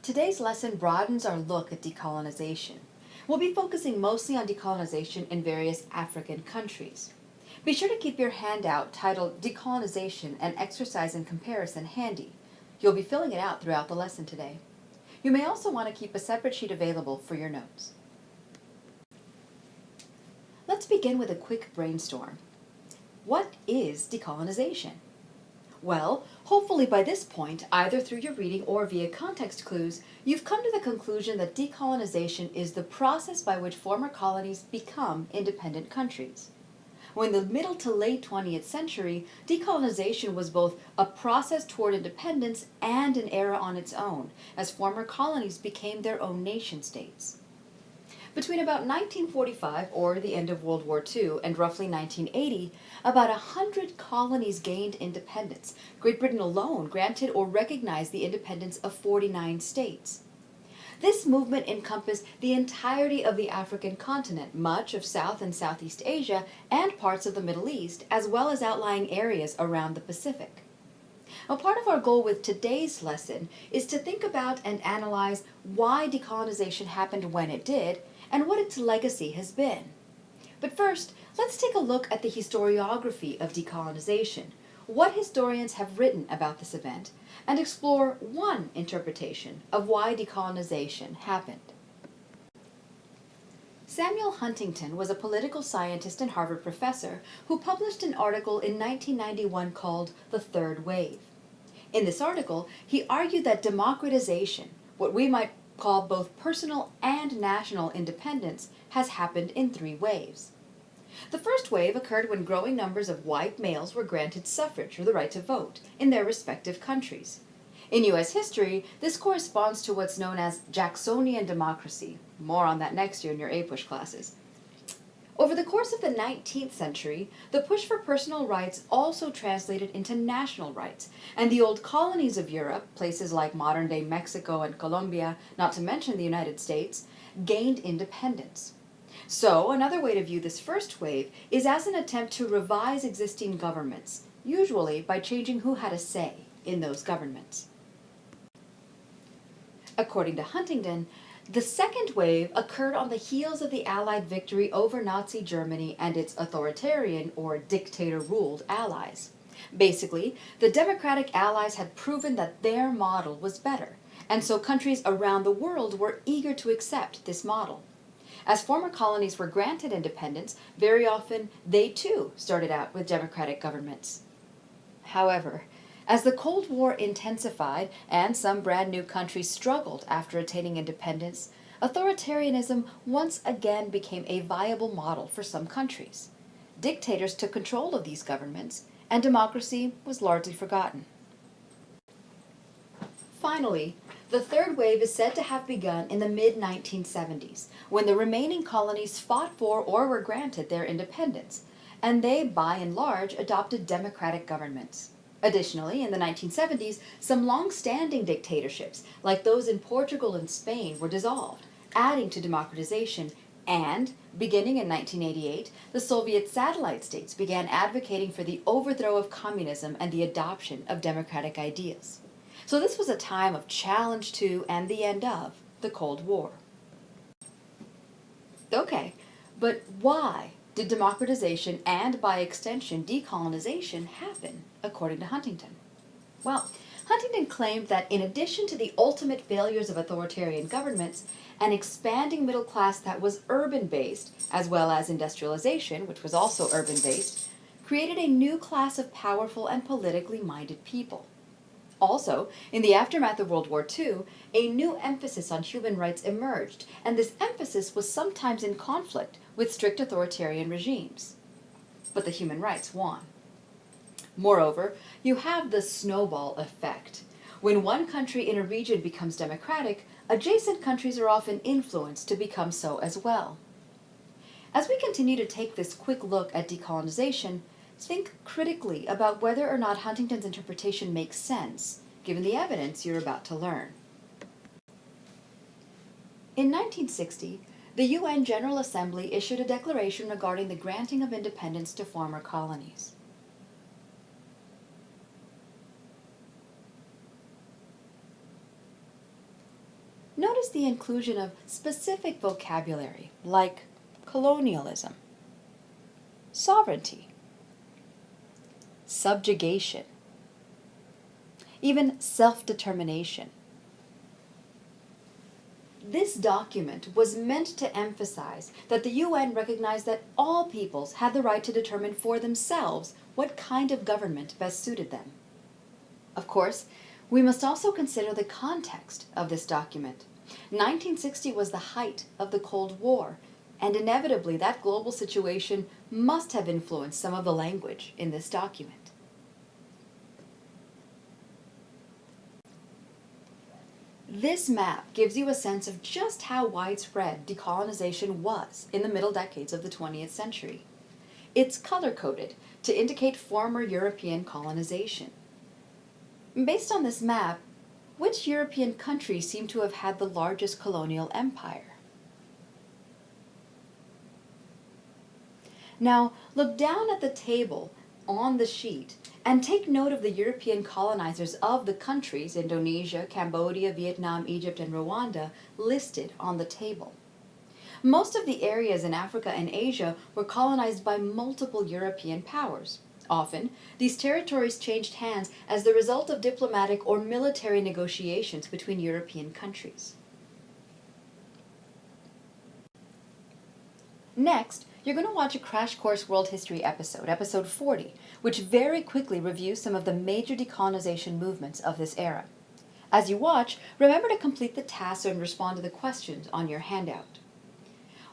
Today's lesson broadens our look at decolonization. We'll be focusing mostly on decolonization in various African countries. Be sure to keep your handout titled Decolonization, an Exercise in Comparison handy. You'll be filling it out throughout the lesson today. You may also want to keep a separate sheet available for your notes. Let's begin with a quick brainstorm. What is decolonization? Well, hopefully by this point, either through your reading or via context clues, you've come to the conclusion that decolonization is the process by which former colonies become independent countries. When in the middle to late 20th century, decolonization was both a process toward independence and an era on its own, as former colonies became their own nation-states. Between about 1945, or the end of World War II, and roughly 1980, about 100 colonies gained independence. Great Britain alone granted or recognized the independence of 49 states. This movement encompassed the entirety of the African continent, much of South and Southeast Asia, and parts of the Middle East, as well as outlying areas around the Pacific. Now, part of our goal with today's lesson is to think about and analyze why decolonization happened when it did, and what its legacy has been. But first, let's take a look at the historiography of decolonization, what historians have written about this event, and explore one interpretation of why decolonization happened. Samuel Huntington was a political scientist and Harvard professor who published an article in 1991 called The Third Wave. In this article, he argued that democratization, what we might call both personal and national independence, has happened in three waves. The first wave occurred when growing numbers of white males were granted suffrage, or the right to vote, in their respective countries. In U.S. history, this corresponds to what's known as Jacksonian democracy. More on that next year in your APUSH classes. Over the course of the 19th century, the push for personal rights also translated into national rights, and the old colonies of Europe, places like modern-day Mexico and Colombia, not to mention the United States, gained independence. So, another way to view this first wave is as an attempt to revise existing governments, usually by changing who had a say in those governments. According to Huntington, the second wave occurred on the heels of the Allied victory over Nazi Germany and its authoritarian or dictator-ruled allies. Basically, the democratic allies had proven that their model was better, and so countries around the world were eager to accept this model. As former colonies were granted independence, very often they too started out with democratic governments. However, as the Cold War intensified and some brand new countries struggled after attaining independence, authoritarianism once again became a viable model for some countries. Dictators took control of these governments, and democracy was largely forgotten. Finally, the third wave is said to have begun in the mid-1970s, when the remaining colonies fought for or were granted their independence, and they, by and large, adopted democratic governments. Additionally, in the 1970s, some long-standing dictatorships, like those in Portugal and Spain, were dissolved, adding to democratization, and, beginning in 1988, the Soviet satellite states began advocating for the overthrow of communism and the adoption of democratic ideas. So this was a time of challenge to, and the end of, the Cold War. Okay, but why did democratization and, by extension, decolonization happen, according to Huntington? Well, Huntington claimed that in addition to the ultimate failures of authoritarian governments, an expanding middle class that was urban-based, as well as industrialization, which was also urban-based, created a new class of powerful and politically minded people. Also, in the aftermath of World War II, a new emphasis on human rights emerged, and this emphasis was sometimes in conflict with strict authoritarian regimes. But the human rights won. Moreover, you have the snowball effect. When one country in a region becomes democratic, adjacent countries are often influenced to become so as well. As we continue to take this quick look at decolonization, think critically about whether or not Huntington's interpretation makes sense, given the evidence you're about to learn. In 1960, the UN General Assembly issued a declaration regarding the granting of independence to former colonies. notice the inclusion of specific vocabulary like colonialism, sovereignty, subjugation, even self-determination. This document was meant to emphasize that the UN recognized that all peoples had the right to determine for themselves what kind of government best suited them. Of course, we must also consider the context of this document. 1960 was the height of the Cold War, and inevitably that global situation must have influenced some of the language in this document. This map gives you a sense of just how widespread decolonization was in the middle decades of the 20th century. It's color-coded to indicate former European colonization. Based on this map, which European countries seem to have had the largest colonial empire? Now, look down at the table on the sheet and take note of the European colonizers of the countries, Indonesia, Cambodia, Vietnam, Egypt, and Rwanda, listed on the table. Most of the areas in Africa and Asia were colonized by multiple European powers. Often, these territories changed hands as the result of diplomatic or military negotiations between European countries. Next, you're going to watch a Crash Course World History episode, episode 40, which very quickly reviews some of the major decolonization movements of this era. As you watch, remember to complete the tasks and respond to the questions on your handout.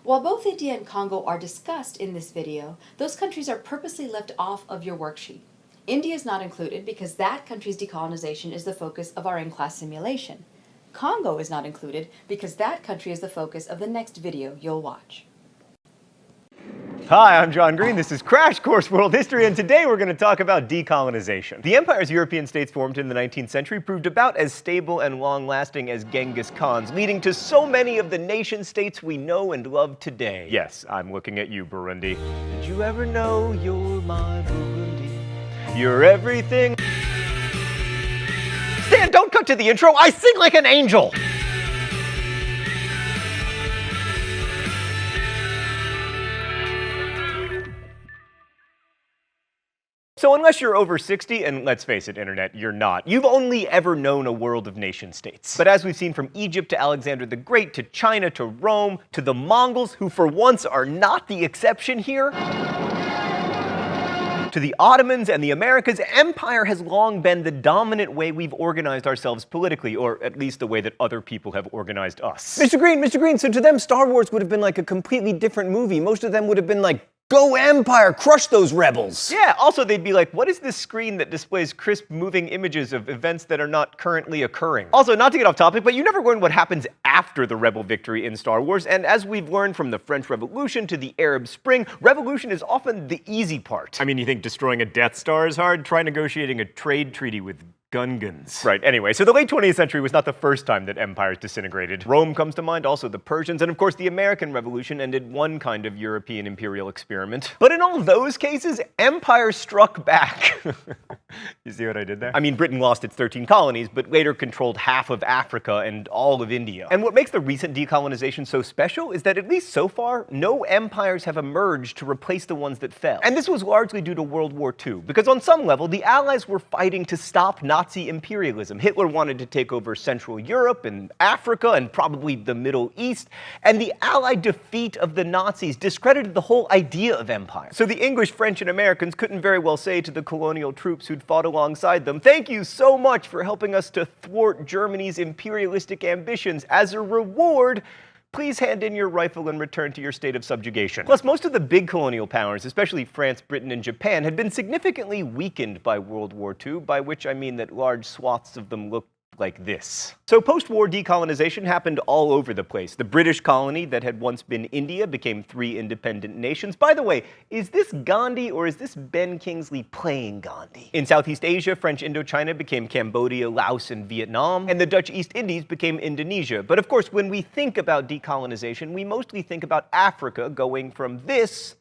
While both India and Congo are discussed in this video, those countries are purposely left off of your worksheet. India is not included because that country's decolonization is the focus of our in-class simulation. Congo is not included because that country is the focus of the next video you'll watch. Hi, I'm John Green. This is Crash Course World History, and today we're going to talk about decolonization. The empires European states formed in the 19th century proved about as stable and long-lasting as Genghis Khan's, leading to so many of the nation-states we know and love today. Yes, I'm looking at you, Burundi. Did you ever know you're my Burundi? You're everything. Stan, don't cut to the intro. I sing like an angel. So unless you're over 60, and let's face it, Internet, you're not, you've only ever known a world of nation-states. But as we've seen from Egypt to Alexander the Great, to China, to Rome, to the Mongols, who for once are not the exception here, to the Ottomans and the Americas, empire has long been the dominant way we've organized ourselves politically, or at least the way that other people have organized us. Mr. Green, so to them Star Wars would have been like a completely different movie. Most of them would have been like, go Empire, crush those rebels! Yeah, also they'd be like, what is this screen that displays crisp moving images of events that are not currently occurring? Also, not to get off topic, but you never learn what happens after the rebel victory in Star Wars, and as we've learned from the French Revolution to the Arab Spring, revolution is often the easy part. I mean, you think destroying a Death Star is hard? Try negotiating a trade treaty with Gungans. Right, anyway, so the late 20th century was not the first time that empires disintegrated. Rome comes to mind, also the Persians, and of course the American Revolution ended one kind of European imperial experiment. But in all those cases, empire struck back. You see what I did there? I mean, Britain lost its 13 colonies, but later controlled half of Africa and all of India. And what makes the recent decolonization so special is that at least so far, no empires have emerged to replace the ones that fell. And this was largely due to World War II, because on some level, the Allies were fighting to stop Nazi imperialism. Hitler wanted to take over Central Europe and Africa and probably the Middle East, and the Allied defeat of the Nazis discredited the whole idea of empire. So the English, French, and Americans couldn't very well say to the colonial troops who'd fought alongside them, "Thank you so much for helping us to thwart Germany's imperialistic ambitions. As a reward, please hand in your rifle and return to your state of subjugation." Plus, most of the big colonial powers, especially France, Britain, and Japan, had been significantly weakened by World War II, by which I mean that large swaths of them looked like this. So post-war decolonization happened all over the place. The British colony that had once been India became 3 independent nations. By the way, is this Gandhi or is this Ben Kingsley playing Gandhi? In Southeast Asia, French Indochina became Cambodia, Laos, and Vietnam, and the Dutch East Indies became Indonesia. But of course, when we think about decolonization, we mostly think about Africa going from this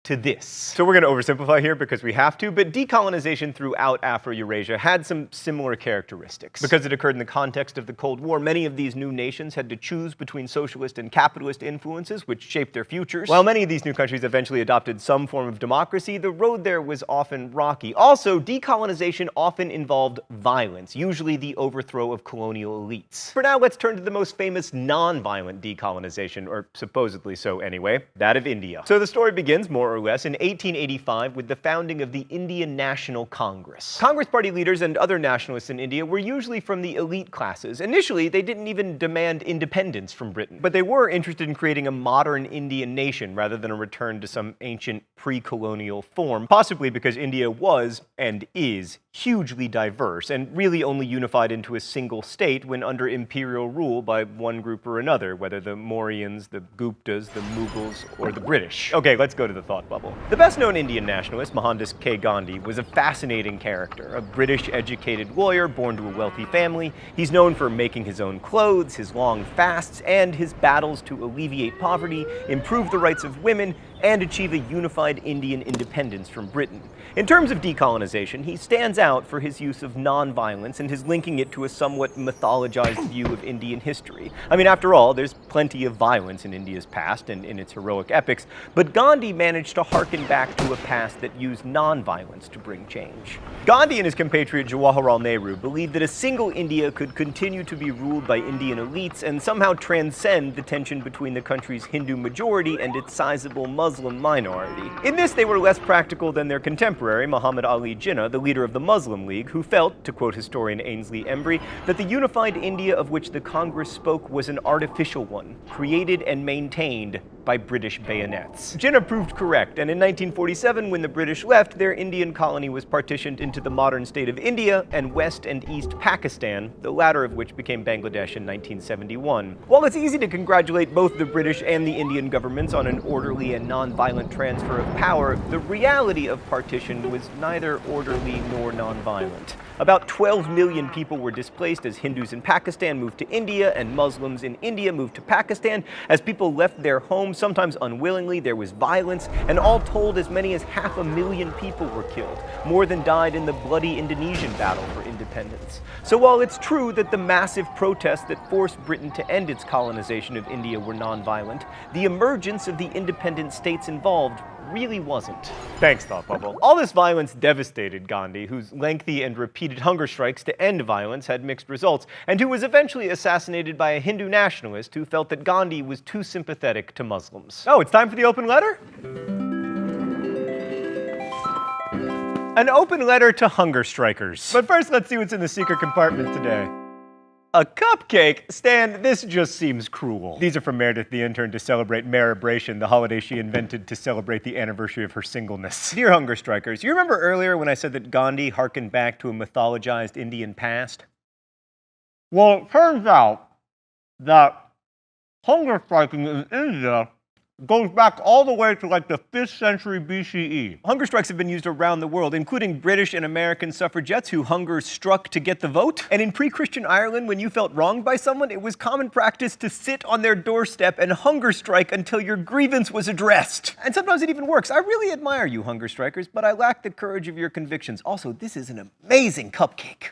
to this. So we're going to oversimplify here because we have to, but decolonization throughout Afro-Eurasia had some similar characteristics. Because it occurred in the context of the Cold War, many of these new nations had to choose between socialist and capitalist influences, which shaped their futures. While many of these new countries eventually adopted some form of democracy, the road there was often rocky. Also, decolonization often involved violence, usually the overthrow of colonial elites. For now, let's turn to the most famous non-violent decolonization, or supposedly so anyway, that of India. So the story begins, more or less, in 1885 with the founding of the Indian National Congress. Congress Party leaders and other nationalists in India were usually from the elite classes. Initially, they didn't even demand independence from Britain, but they were interested in creating a modern Indian nation rather than a return to some ancient pre-colonial form, possibly because India was, and is, hugely diverse, and really only unified into a single state when under imperial rule by one group or another, whether the Mauryans, the Guptas, the Mughals, or the British. Okay, let's go to the thought bubble. The best-known Indian nationalist, Mohandas Gandhi, was a fascinating character, a British-educated lawyer born to a wealthy family. He's known for making his own clothes, his long fasts, and his battles to alleviate poverty, improve the rights of women, and achieve a unified Indian independence from Britain. In terms of decolonization, he stands out for his use of non-violence and his linking it to a somewhat mythologized view of Indian history. I mean, after all, there's plenty of violence in India's past and in its heroic epics, but Gandhi managed to harken back to a past that used non-violence to bring change. Gandhi and his compatriot Jawaharlal Nehru believed that a single India could continue to be ruled by Indian elites and somehow transcend the tension between the country's Hindu majority and its sizable Muslim minority. In this, they were less practical than their contemporary, Muhammad Ali Jinnah, the leader of the Muslim League, who felt, to quote historian Ainsley Embry, that the unified India of which the Congress spoke was an artificial one, created and maintained by British bayonets. Jinnah proved correct, and in 1947, when the British left, their Indian colony was partitioned into the modern state of India and West and East Pakistan, the latter of which became Bangladesh in 1971. While it's easy to congratulate both the British and the Indian governments on an orderly and non-violent transfer of power, the reality of partition was neither orderly nor non-violent. About 12 million people were displaced as Hindus in Pakistan moved to India and Muslims in India moved to Pakistan. As people left their homes, sometimes unwillingly, there was violence, and all told, as many as 500,000 people were killed, more than died in the bloody Indonesian battle for independence. So while it's true that the massive protests that forced Britain to end its colonization of India were non-violent, the emergence of the independent states involved really wasn't. Thanks, Thought Bubble. All this violence devastated Gandhi, whose lengthy and repeated hunger strikes to end violence had mixed results, and who was eventually assassinated by a Hindu nationalist who felt that Gandhi was too sympathetic to Muslims. Oh, it's time for the open letter? An open letter to hunger strikers. But first, let's see what's in the secret compartment today. A cupcake? Stan, this just seems cruel. These are from Meredith the intern to celebrate Maribration, the holiday she invented to celebrate the anniversary of her singleness. Dear hunger strikers, you remember earlier when I said that Gandhi harkened back to a mythologized Indian past? Well, it turns out that hunger striking in India goes back all the way to like the 5th century BCE. Hunger strikes have been used around the world, including British and American suffragettes who hunger struck to get the vote. And in pre-Christian Ireland, when you felt wronged by someone, it was common practice to sit on their doorstep and hunger strike until your grievance was addressed. And sometimes it even works. I really admire you, hunger strikers, but I lack the courage of your convictions. Also, this is an amazing cupcake.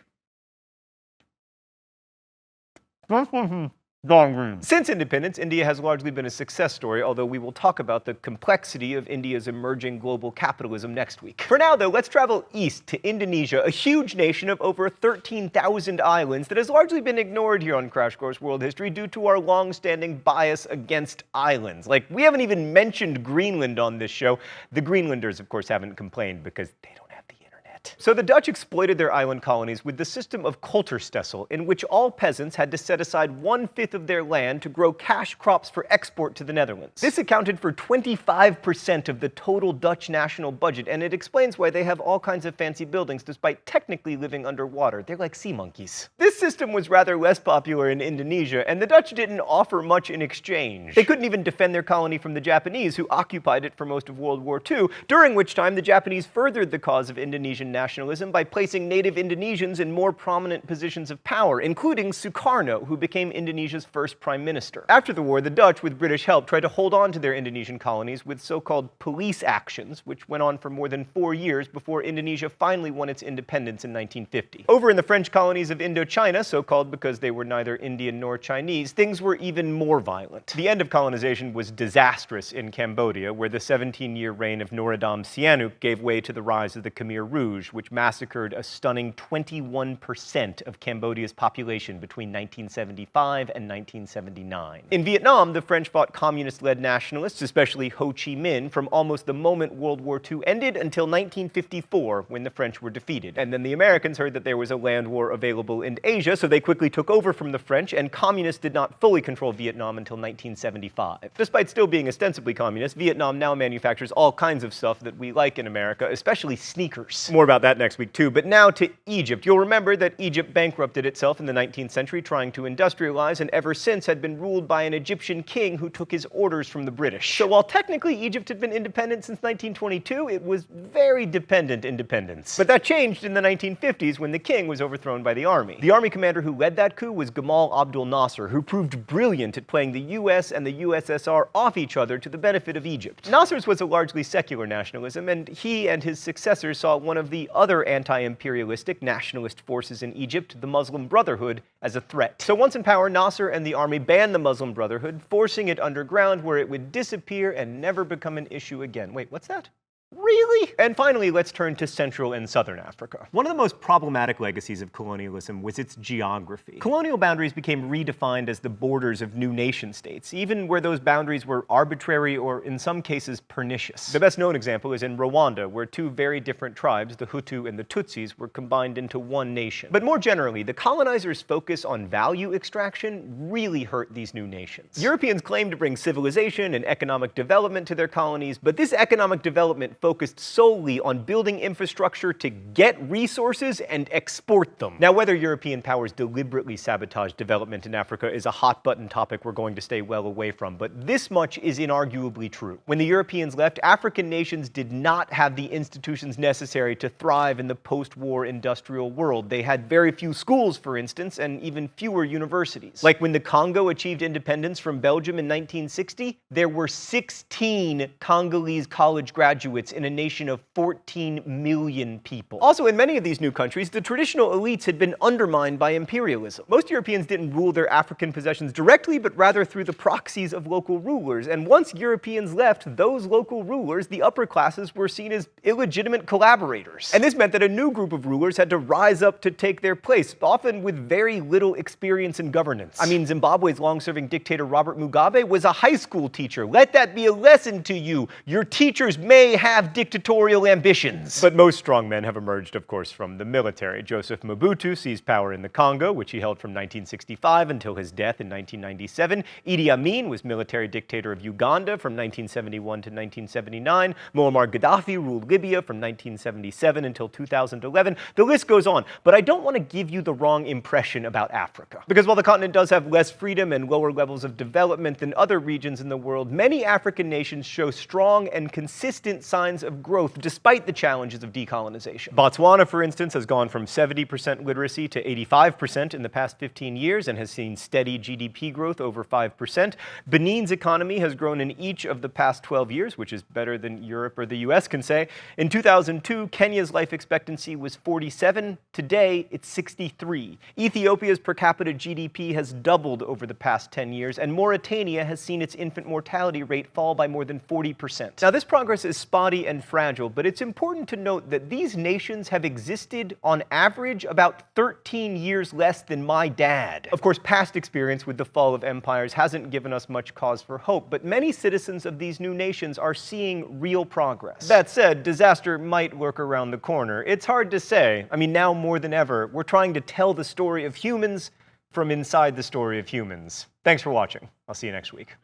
Since independence, India has largely been a success story, although we will talk about the complexity of India's emerging global capitalism next week. For now, though, let's travel east to Indonesia, a huge nation of over 13,000 islands that has largely been ignored here on Crash Course World History due to our long-standing bias against islands. Like, we haven't even mentioned Greenland on this show. The Greenlanders, of course, haven't complained because they don't have the internet. So the Dutch exploited their island colonies with the system of Kulturstelsel, in which all peasants had to set aside 1/5 of their land to grow cash crops for export to the Netherlands. This accounted for 25% of the total Dutch national budget, and it explains why they have all kinds of fancy buildings despite technically living underwater. They're like sea monkeys. This system was rather less popular in Indonesia, and the Dutch didn't offer much in exchange. They couldn't even defend their colony from the Japanese, who occupied it for most of World War II, during which time the Japanese furthered the cause of Indonesian nationalism by placing native Indonesians in more prominent positions of power, including Sukarno, who became Indonesia's first prime minister. After the war, the Dutch, with British help, tried to hold on to their Indonesian colonies with so-called police actions, which went on for more than 4 years before Indonesia finally won its independence in 1950. Over in the French colonies of Indochina, so-called because they were neither Indian nor Chinese, things were even more violent. The end of colonization was disastrous in Cambodia, where the 17-year reign of Norodom Sihanouk gave way to the rise of the Khmer Rouge, which massacred a stunning 21% of Cambodia's population between 1975 and 1979. In Vietnam, the French fought communist-led nationalists, especially Ho Chi Minh, from almost the moment World War II ended until 1954, when the French were defeated. And then the Americans heard that there was a land war available in Asia, so they quickly took over from the French, and communists did not fully control Vietnam until 1975. Despite still being ostensibly communist, Vietnam now manufactures all kinds of stuff that we like in America, especially sneakers. More about that next week too, but now to Egypt. You'll remember that Egypt bankrupted itself in the 19th century trying to industrialize, and ever since had been ruled by an Egyptian king who took his orders from the British. So while technically Egypt had been independent since 1922, it was very dependent independence. But that changed in the 1950s when the king was overthrown by the army. The army commander who led that coup was Gamal Abdel Nasser, who proved brilliant at playing the US and the USSR off each other to the benefit of Egypt. Nasser's was a largely secular nationalism, and he and his successors saw one of the other anti-imperialistic nationalist forces in Egypt, the Muslim Brotherhood, as a threat. So once in power, Nasser and the army banned the Muslim Brotherhood, forcing it underground where it would disappear and never become an issue again. Wait, what's that? Really? And finally, let's turn to Central and Southern Africa. One of the most problematic legacies of colonialism was its geography. Colonial boundaries became redefined as the borders of new nation-states, even where those boundaries were arbitrary or, in some cases, pernicious. The best known example is in Rwanda, where two very different tribes, the Hutu and the Tutsis, were combined into one nation. But more generally, the colonizers' focus on value extraction really hurt these new nations. Europeans claimed to bring civilization and economic development to their colonies, but this economic development focused solely on building infrastructure to get resources and export them. Now, whether European powers deliberately sabotage development in Africa is a hot-button topic we're going to stay well away from, but this much is inarguably true. When the Europeans left, African nations did not have the institutions necessary to thrive in the post-war industrial world. They had very few schools, for instance, and even fewer universities. Like when the Congo achieved independence from Belgium in 1960, there were 16 Congolese college graduates in a nation of 14 million people. Also, in many of these new countries, the traditional elites had been undermined by imperialism. Most Europeans didn't rule their African possessions directly, but rather through the proxies of local rulers. And once Europeans left, those local rulers, the upper classes, were seen as illegitimate collaborators. And this meant that a new group of rulers had to rise up to take their place, often with very little experience in governance. I mean, Zimbabwe's long-serving dictator Robert Mugabe was a high school teacher. Let that be a lesson to you. Your teachers may have dictatorial ambitions. But most strongmen have emerged, of course, from the military. Joseph Mobutu seized power in the Congo, which he held from 1965 until his death in 1997. Idi Amin was military dictator of Uganda from 1971 to 1979. Muammar Gaddafi ruled Libya from 1977 until 2011. The list goes on, but I don't want to give you the wrong impression about Africa. Because while the continent does have less freedom and lower levels of development than other regions in the world, many African nations show strong and consistent signs of growth despite the challenges of decolonization. Botswana, for instance, has gone from 70% literacy to 85% in the past 15 years and has seen steady GDP growth over 5%. Benin's economy has grown in each of the past 12 years, which is better than Europe or the US can say. In 2002, Kenya's life expectancy was 47. Today, it's 63. Ethiopia's per capita GDP has doubled over the past 10 years, and Mauritania has seen its infant mortality rate fall by more than 40%. Now, this progress is spotty and fragile, but it's important to note that these nations have existed on average about 13 years less than my dad. Of course, past experience with the fall of empires hasn't given us much cause for hope, but many citizens of these new nations are seeing real progress. That said, disaster might lurk around the corner. It's hard to say. I mean, now more than ever, we're trying to tell the story of humans from inside the story of humans. Thanks for watching. I'll see you next week.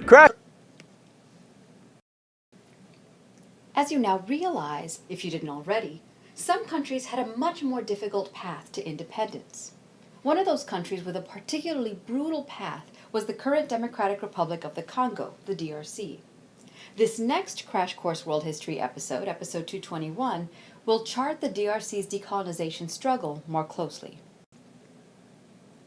Crash! As you now realize, if you didn't already, some countries had a much more difficult path to independence. One of those countries with a particularly brutal path was the current Democratic Republic of the Congo, the DRC. This next Crash Course World History episode, episode 221, will chart the DRC's decolonization struggle more closely.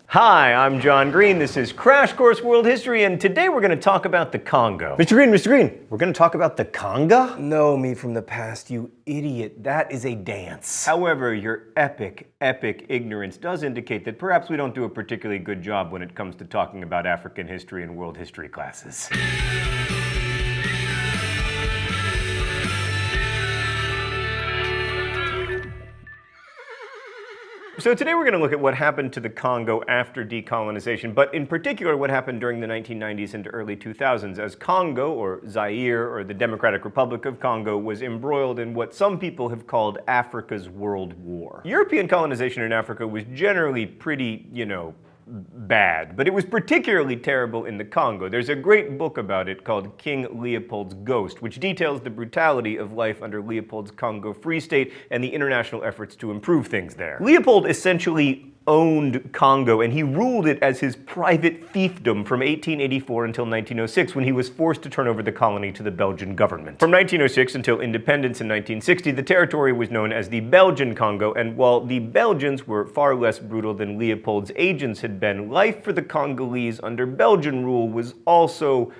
Hi, I'm John Green. This is Crash Course World History, and today we're going to talk about the Congo. Mr. Green, we're going to talk about the Congo? No, me from the past, you idiot. That is a dance. However, your epic ignorance does indicate that perhaps we don't do a particularly good job when it comes to talking about African history in world history classes. So today we're going to look at what happened to the Congo after decolonization, but in particular what happened during the 1990s into early 2000s as Congo, or Zaire, or the Democratic Republic of Congo, was embroiled in what some people have called Africa's World War. European colonization in Africa was generally pretty, bad, but it was particularly terrible in the Congo. There's a great book about it called King Leopold's Ghost, which details the brutality of life under Leopold's Congo Free State and the international efforts to improve things there. Leopold essentially owned Congo, and he ruled it as his private fiefdom from 1884 until 1906, when he was forced to turn over the colony to the Belgian government. From 1906 until independence in 1960, the territory was known as the Belgian Congo, and while the Belgians were far less brutal than Leopold's agents had been, life for the Congolese under Belgian rule was also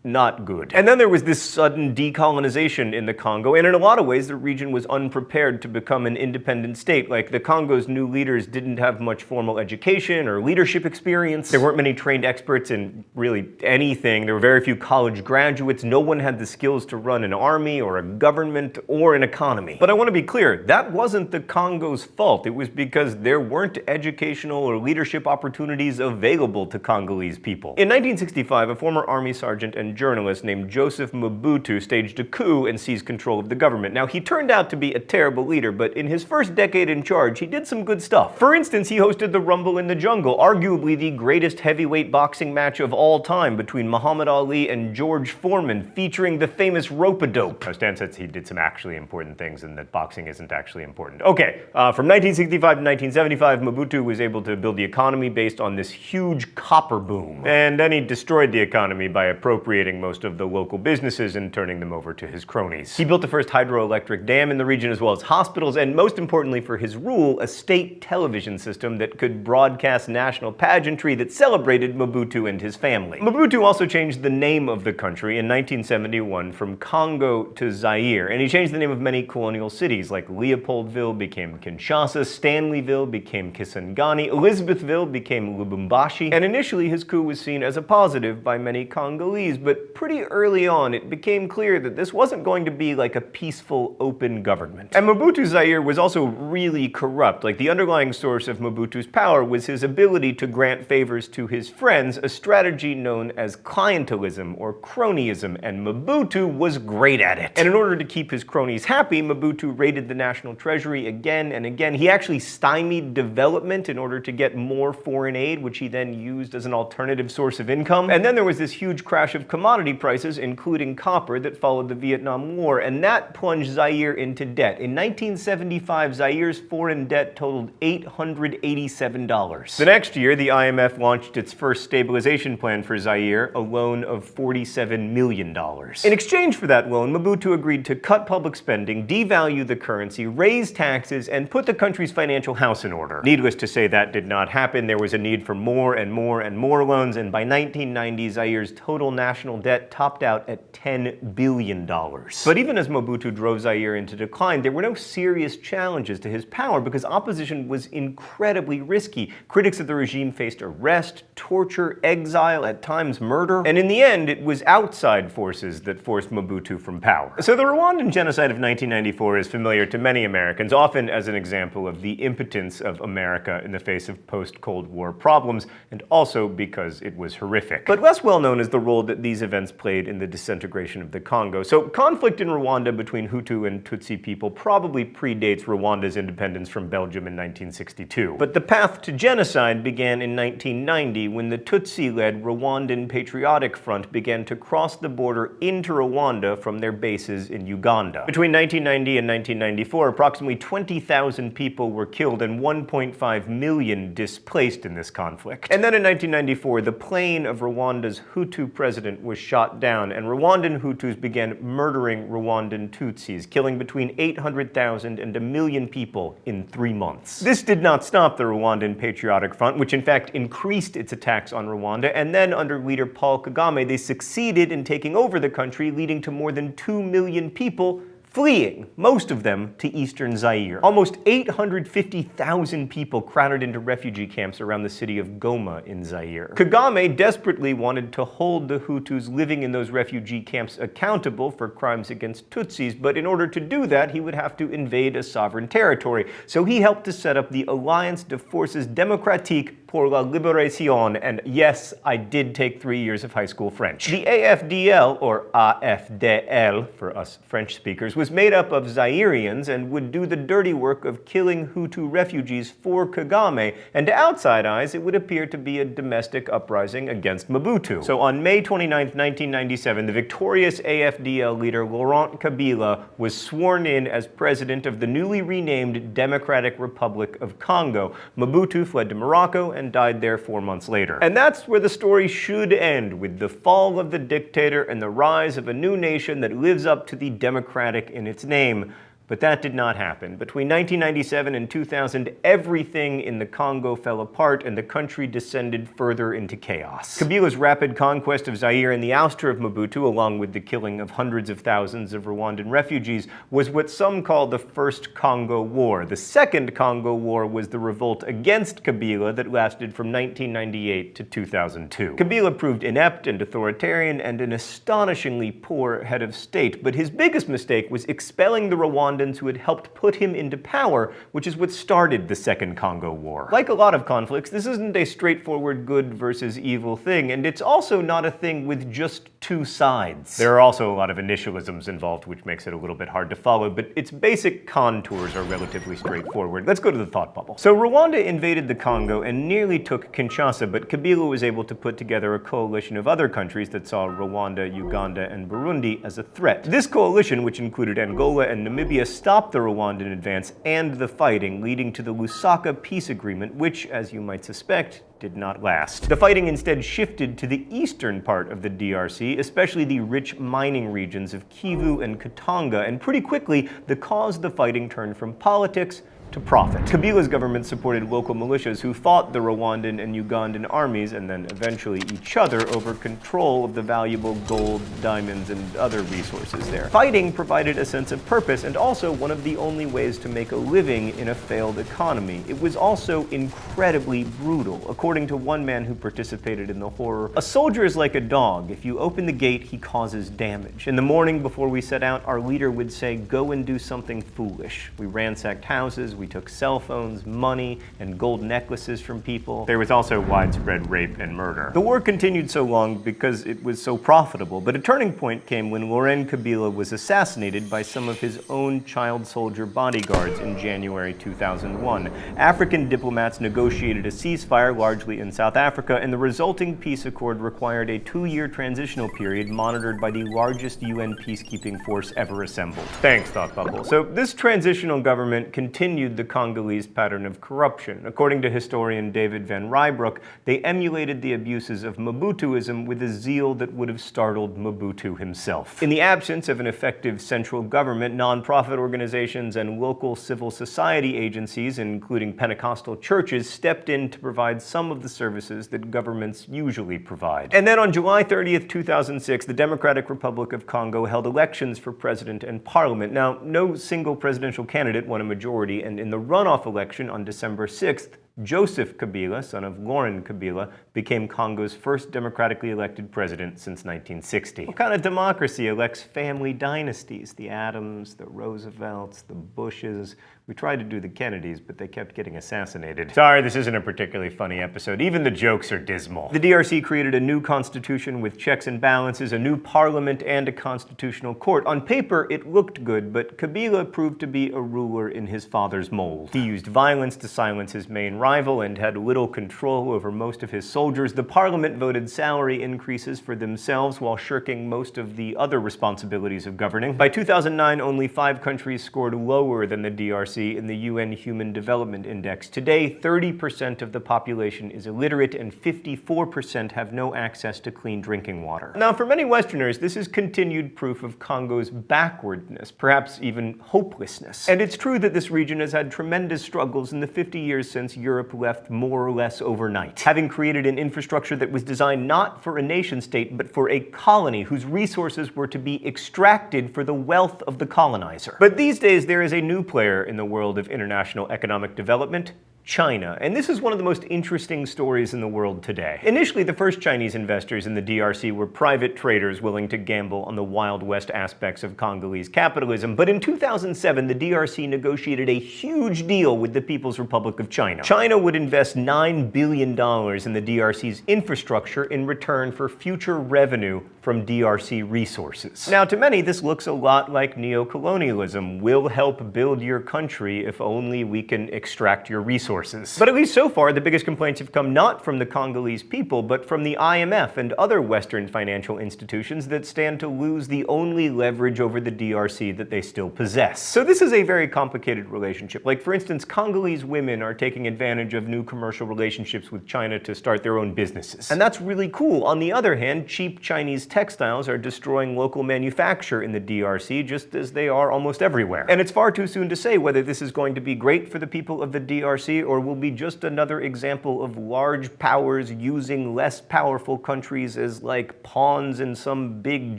not good. And then there was this sudden decolonization in the Congo, and in a lot of ways the region was unprepared to become an independent state. Like, the Congo's new leaders didn't have much formal education or leadership experience. There weren't many trained experts in really anything. There were very few college graduates. No one had the skills to run an army or a government or an economy. But I want to be clear, that wasn't the Congo's fault. It was because there weren't educational or leadership opportunities available to Congolese people. In 1965, a former army sergeant and journalist named Joseph Mobutu staged a coup and seized control of the government. Now, he turned out to be a terrible leader, but in his first decade in charge, he did some good stuff. For instance, he hosted the Rumble in the Jungle, arguably the greatest heavyweight boxing match of all time between Muhammad Ali and George Foreman, featuring the famous rope-a-dope. Stan says he did some actually important things and that boxing isn't actually important. Okay, from 1965 to 1975, Mobutu was able to build the economy based on this huge copper boom. And then he destroyed the economy by appropriating most of the local businesses and turning them over to his cronies. He built the first hydroelectric dam in the region, as well as hospitals, and most importantly for his rule, a state television system that could broadcast national pageantry that celebrated Mobutu and his family. Mobutu also changed the name of the country in 1971 from Congo to Zaire, and he changed the name of many colonial cities, like Leopoldville became Kinshasa, Stanleyville became Kisangani, Elizabethville became Lubumbashi, and initially his coup was seen as a positive by many Congolese, but pretty early on it became clear that this wasn't going to be like a peaceful, open government. And Mobutu's Zaire was also really corrupt. Like, the underlying source of Mobutu's power was his ability to grant favors to his friends, a strategy known as clientelism or cronyism, and Mobutu was great at it. And in order to keep his cronies happy, Mobutu raided the national treasury again and again. He actually stymied development in order to get more foreign aid, which he then used as an alternative source of income. And then there was this huge crash of commodity prices, including copper, that followed the Vietnam War, and that plunged Zaire into debt. In 1975, Zaire's foreign debt totaled $887. The next year, the IMF launched its first stabilization plan for Zaire, a loan of $47 million. In exchange for that loan, Mobutu agreed to cut public spending, devalue the currency, raise taxes, and put the country's financial house in order. Needless to say, that did not happen. There was a need for more and more and more loans, and by 1990, Zaire's total national debt topped out at $10 billion. But even as Mobutu drove Zaire into decline, there were no serious challenges to his power because opposition was incredibly risky. Critics of the regime faced arrest, torture, exile, at times murder, and in the end, it was outside forces that forced Mobutu from power. So the Rwandan genocide of 1994 is familiar to many Americans, often as an example of the impotence of America in the face of post-Cold War problems, and also because it was horrific. But less well known is the role that these events played in the disintegration of the Congo. So conflict in Rwanda between Hutu and Tutsi people probably predates Rwanda's independence from Belgium in 1962. But the path to genocide began in 1990 when the Tutsi-led Rwandan Patriotic Front began to cross the border into Rwanda from their bases in Uganda. Between 1990 and 1994, approximately 20,000 people were killed and 1.5 million displaced in this conflict. And then in 1994, the plane of Rwanda's Hutu president was shot down, and Rwandan Hutus began murdering Rwandan Tutsis, killing between 800,000 and 1 million people in 3 months. This did not stop the Rwandan Patriotic Front, which in fact increased its attacks on Rwanda, and then under leader Paul Kagame, they succeeded in taking over the country, leading to more than 2 million people fleeing, most of them to eastern Zaire. Almost 850,000 people crowded into refugee camps around the city of Goma in Zaire. Kagame desperately wanted to hold the Hutus living in those refugee camps accountable for crimes against Tutsis, but in order to do that, he would have to invade a sovereign territory. So he helped to set up the Alliance de Forces Démocratiques pour la Libération, and yes, I did take 3 years of high school French. The AFDL, or AFDL for us French speakers, was made up of Zairians and would do the dirty work of killing Hutu refugees for Kagame, and to outside eyes, it would appear to be a domestic uprising against Mobutu. So on May 29, 1997, the victorious AFDL leader Laurent Kabila was sworn in as president of the newly renamed Democratic Republic of Congo. Mobutu fled to Morocco and died there 4 months later. And that's where the story should end, with the fall of the dictator and the rise of a new nation that lives up to the democratic in its name. But that did not happen. Between 1997 and 2000, everything in the Congo fell apart and the country descended further into chaos. Kabila's rapid conquest of Zaire and the ouster of Mobutu, along with the killing of hundreds of thousands of Rwandan refugees, was what some call the First Congo War. The Second Congo War was the revolt against Kabila that lasted from 1998 to 2002. Kabila proved inept and authoritarian and an astonishingly poor head of state, but his biggest mistake was expelling the Rwandans who had helped put him into power, which is what started the Second Congo War. Like a lot of conflicts, this isn't a straightforward good versus evil thing, and it's also not a thing with just two sides. There are also a lot of initialisms involved, which makes it a little bit hard to follow, but its basic contours are relatively straightforward. Let's go to the thought bubble. So Rwanda invaded the Congo and nearly took Kinshasa, but Kabila was able to put together a coalition of other countries that saw Rwanda, Uganda, and Burundi as a threat. This coalition, which included Angola and Namibia, stopped the Rwandan advance and the fighting, leading to the Lusaka peace agreement, which, as you might suspect, did not last. The fighting instead shifted to the eastern part of the DRC, especially the rich mining regions of Kivu and Katanga, and pretty quickly, the cause of the fighting turned from politics to profit. Kabila's government supported local militias who fought the Rwandan and Ugandan armies and then eventually each other over control of the valuable gold, diamonds, and other resources there. Fighting provided a sense of purpose and also one of the only ways to make a living in a failed economy. It was also incredibly brutal. According to one man who participated in the horror, a soldier is like a dog. If you open the gate, he causes damage. In the morning before we set out, our leader would say, "Go and do something foolish." We ransacked houses, we took cell phones, money, and gold necklaces from people. There was also widespread rape and murder. The war continued so long because it was so profitable, but a turning point came when Laurent Kabila was assassinated by some of his own child soldier bodyguards in January 2001. African diplomats negotiated a ceasefire largely in South Africa, and the resulting peace accord required a 2-year transitional period monitored by the largest UN peacekeeping force ever assembled. Thanks, Thought Bubble. So this transitional government continued the Congolese pattern of corruption. According to historian David Van Rybroek, they emulated the abuses of Mobutuism with a zeal that would have startled Mobutu himself. In the absence of an effective central government, nonprofit organizations and local civil society agencies, including Pentecostal churches, stepped in to provide some of the services that governments usually provide. And then on July 30th, 2006, the Democratic Republic of Congo held elections for president and parliament. Now, no single presidential candidate won a majority, and in the runoff election on December 6th, Joseph Kabila, son of Laurent Kabila, became Congo's first democratically elected president since 1960. What kind of democracy elects family dynasties? The Adams, the Roosevelts, the Bushes. We tried to do the Kennedys, but they kept getting assassinated. Sorry, this isn't a particularly funny episode. Even the jokes are dismal. The DRC created a new constitution with checks and balances, a new parliament, and a constitutional court. On paper, it looked good, but Kabila proved to be a ruler in his father's mold. He used violence to silence his main rival and had little control over most of his soldiers, the parliament voted salary increases for themselves while shirking most of the other responsibilities of governing. By 2009, only 5 countries scored lower than the DRC in the UN Human Development Index. Today, 30% of the population is illiterate and 54% have no access to clean drinking water. Now, for many Westerners, this is continued proof of Congo's backwardness, perhaps even hopelessness. And it's true that this region has had tremendous struggles in the 50 years since Europe left more or less overnight, having created an infrastructure that was designed not for a nation-state, but for a colony whose resources were to be extracted for the wealth of the colonizer. But these days, there is a new player in the world of international economic development: China. And this is one of the most interesting stories in the world today. Initially, the first Chinese investors in the DRC were private traders willing to gamble on the Wild West aspects of Congolese capitalism. But in 2007, the DRC negotiated a huge deal with the People's Republic of China. China would invest $9 billion in the DRC's infrastructure in return for future revenue from DRC resources. Now, to many, this looks a lot like neocolonialism. We'll help build your country if only we can extract your resources. But at least so far, the biggest complaints have come not from the Congolese people, but from the IMF and other Western financial institutions that stand to lose the only leverage over the DRC that they still possess. So this is a very complicated relationship. Like, for instance, Congolese women are taking advantage of new commercial relationships with China to start their own businesses. And that's really cool. On the other hand, cheap Chinese textiles are destroying local manufacture in the DRC, just as they are almost everywhere. And it's far too soon to say whether this is going to be great for the people of the DRC or will be just another example of large powers using less powerful countries as like pawns in some big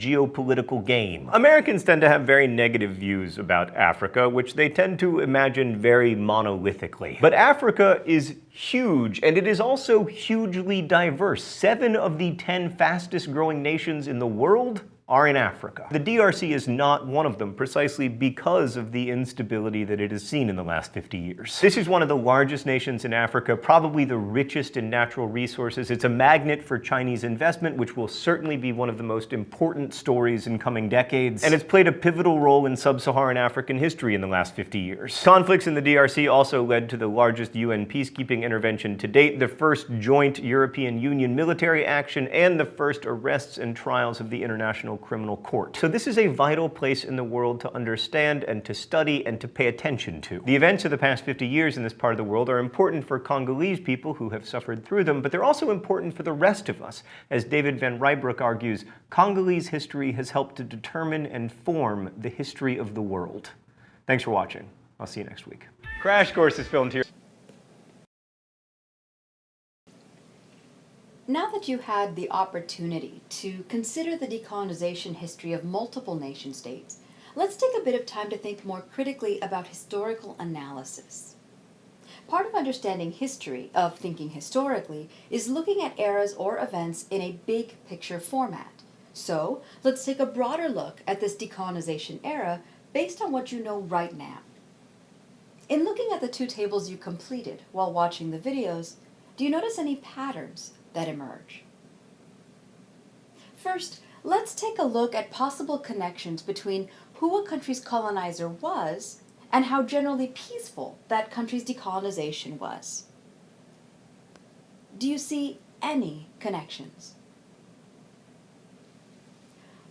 geopolitical game. Americans tend to have very negative views about Africa, which they tend to imagine very monolithically. But Africa is huge, and it is also hugely diverse. 7 of the 10 fastest growing nations in the world are in Africa. The DRC is not one of them, precisely because of the instability that it has seen in the last 50 years. This is one of the largest nations in Africa, probably the richest in natural resources. It's a magnet for Chinese investment, which will certainly be one of the most important stories in coming decades. And it's played a pivotal role in sub-Saharan African history in the last 50 years. Conflicts in the DRC also led to the largest UN peacekeeping intervention to date, the first joint European Union military action, and the first arrests and trials of the International Criminal Court. So this is a vital place in the world to understand and to study and to pay attention to. The events of the past 50 years in this part of the world are important for Congolese people who have suffered through them, but they're also important for the rest of us. As David Van Rybroek argues, Congolese history has helped to determine and form the history of the world. Thanks for watching. I'll see you next week. Crash Course is filmed here. Now that you had the opportunity to consider the decolonization history of multiple nation-states, let's take a bit of time to think more critically about historical analysis. Part of understanding history, of thinking historically, is looking at eras or events in a big picture format. So, let's take a broader look at this decolonization era based on what you know right now. In looking at the 2 tables you completed while watching the videos, do you notice any patterns that emerge? First, let's take a look at possible connections between who a country's colonizer was and how generally peaceful that country's decolonization was. Do you see any connections?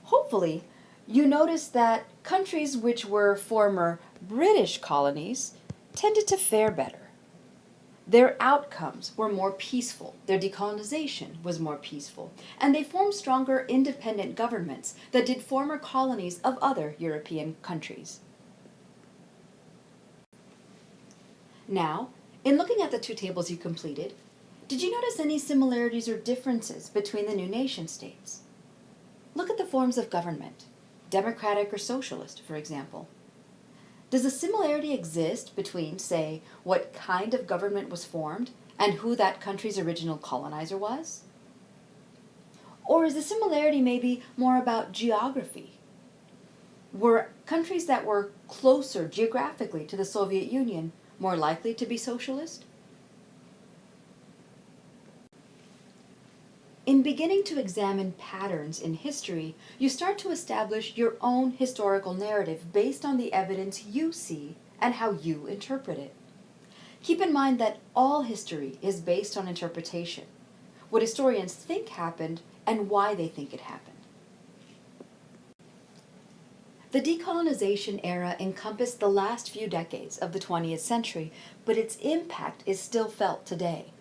Hopefully, you notice that countries which were former British colonies tended to fare better. Their outcomes were more peaceful, their decolonization was more peaceful, and they formed stronger independent governments that did former colonies of other European countries. Now, in looking at the 2 tables you completed, did you notice any similarities or differences between the new nation-states? Look at the forms of government, democratic or socialist, for example. Does a similarity exist between, say, what kind of government was formed and who that country's original colonizer was? Or is the similarity maybe more about geography? Were countries that were closer geographically to the Soviet Union more likely to be socialist? In beginning to examine patterns in history, you start to establish your own historical narrative based on the evidence you see and how you interpret it. Keep in mind that all history is based on interpretation, what historians think happened and why they think it happened. The decolonization era encompassed the last few decades of the 20th century, but its impact is still felt today.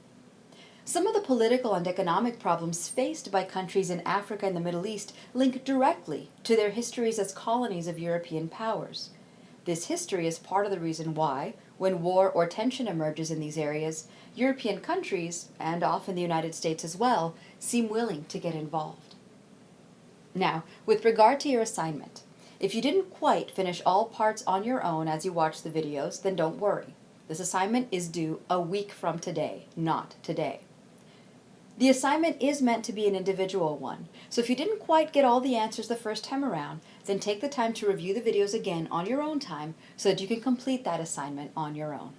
Some of the political and economic problems faced by countries in Africa and the Middle East link directly to their histories as colonies of European powers. This history is part of the reason why, when war or tension emerges in these areas, European countries, and often the United States as well, seem willing to get involved. Now, with regard to your assignment, if you didn't quite finish all parts on your own as you watch the videos, then don't worry. This assignment is due a week from today, not today. The assignment is meant to be an individual one, so if you didn't quite get all the answers the first time around, then take the time to review the videos again on your own time so that you can complete that assignment on your own.